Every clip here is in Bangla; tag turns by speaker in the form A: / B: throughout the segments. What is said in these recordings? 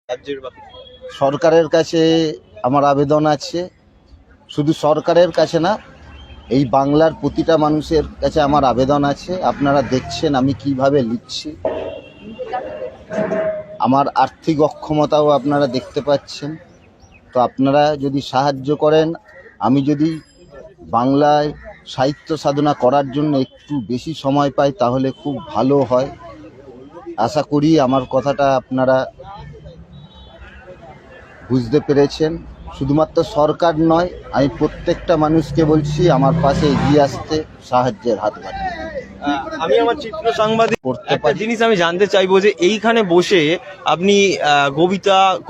A: রাজ্যের বা
B: সরকারের কাছে আমার আবেদন আছে, শুধু সরকারের কাছে না, এই বাংলার প্রতিটা মানুষের কাছে আমার আবেদন আছে। আপনারা দেখছেন আমি কিভাবে লিখছি, আমার আর্থিক অক্ষমতাও আপনারা দেখতে পাচ্ছেন। তো আপনারা যদি সাহায্য করেন, আমি যদি বাংলায় সাহিত্য সাধনা করার জন্য একটু বেশি সময় পাই তাহলে খুব ভালো হয়। আশা করি আমার কথাটা আপনারা বুঝতে পেরেছেন। শুধুমাত্র সরকার নয়, আমি প্রত্যেকটা মানুষকে বলছি আমার পাশে এগিয়ে আসতে, সাহায্যের হাত বাড়িয়ে
A: আমি আমার চিত্র সাংবাদিক
B: করতে
A: একটা
B: পারি।
A: জিনিস আমি জানতে চাইবো যে এইখানে বসে আপনি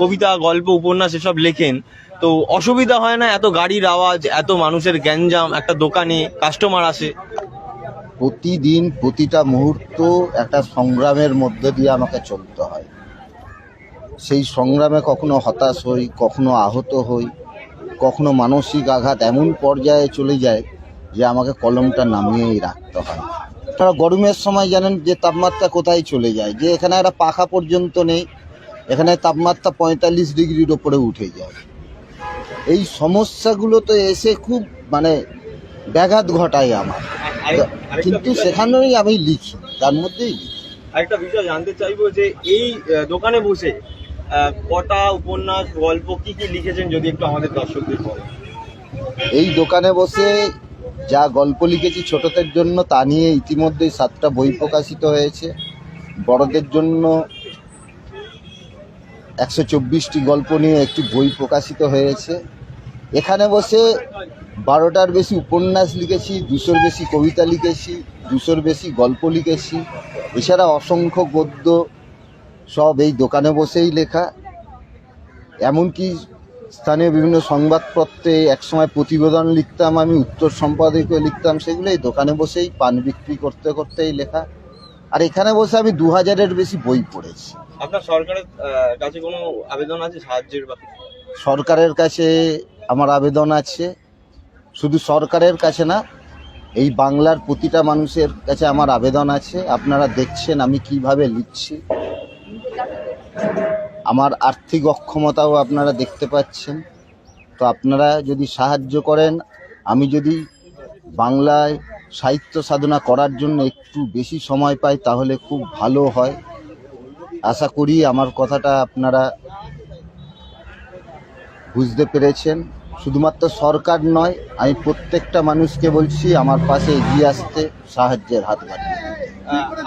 A: কবিতা গল্প উপন্যাস এসব লেখেন, তো অসুবিধা হয় না? এত গাড়ির আওয়াজ, এত মানুষের গ্যাঞ্জাম, একটা দোকানে কাস্টমার আসে।
B: প্রতিদিন প্রতিটা মুহূর্ত একটা সংগ্রামের মধ্যে দিয়ে আমাকে চলতে হয়। সেই সংগ্রামে কখনো হতাশ হই, কখনো আহত হই, কখনো মানসিক আঘাত এমন পর্যায়ে চলে যায় যে আমাকে কলমটা নামিয়েই রাখতে হয়। আপনারা গরমের সময় জানেন যে তাপমাত্রা কোথায় চলে যায়, যে এখানে একটা পাখা পর্যন্ত নেই, এখানে তাপমাত্রা 45 ডিগ্রির ওপরে উঠে যায়। এই সমস্যাগুলো তো এসে খুব ব্যাঘাত ঘটায় আমার, কিন্তু সেখানেই আমি লিখি, তার মধ্যেই লিখি।
A: আরেকটা বিষয় জানতে চাইবো যে এই দোকানে বসে কটা উপন্যাস গল্প কি কি লিখেছেন, যদি একটু আমাদের দর্শকদের বলেন।
B: এই দোকানে বসে যা গল্প লিখেছি ছোটদের জন্য, তা নিয়ে ইতিমধ্যেই 7টা বই প্রকাশিত হয়েছে। বড়দের জন্য 124টি গল্প নিয়ে একটি বই প্রকাশিত হয়েছে। এখানে বসে 12টার বেশি উপন্যাস লিখেছি, 200-র বেশি কবিতা লিখেছি, 200-র বেশি গল্প লিখেছি। এছাড়া অসংখ্য গদ্য সব এই দোকানে বসেই লেখা। এমনকি স্থানীয় বিভিন্ন সংবাদপত্রে একসময় প্রতিবেদন লিখতাম, আমি উত্তর সম্পাদকীয় লিখতাম, সেগুলো এই দোকানে বসেই পান বিক্রি করতে করতেই লেখা। আর এখানে বসে আমি 2000-এর বেশি বই পড়েছি।
A: আপনার সরকারের কাছে কোনো আবেদন আছে সাহায্যের বা
B: সরকারের কাছে আমার আবেদন আছে, শুধু সরকারের কাছে না, এই বাংলার প্রতিটা মানুষের কাছে আমার আবেদন আছে। আপনারা দেখছেন আমি কিভাবে লিখছি, আমার আর্থিক অক্ষমতাও আপনারা দেখতে পাচ্ছেন। তো আপনারা যদি সাহায্য করেন, আমি যদি বাংলায় সাহিত্য সাধনা করার জন্য একটু বেশি সময় পাই তাহলে খুব ভালো হয়। আশা করি আমার কথাটা আপনারা বুঝতে পেরেছেন। শুধুমাত্র সরকার নয়, আমি প্রত্যেকটা মানুষকে বলছি আমার পাশে এগিয়ে আসতে, সাহায্যের হাত বাড়িয়ে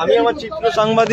A: আমি আমার চিত্র সাংবাদিক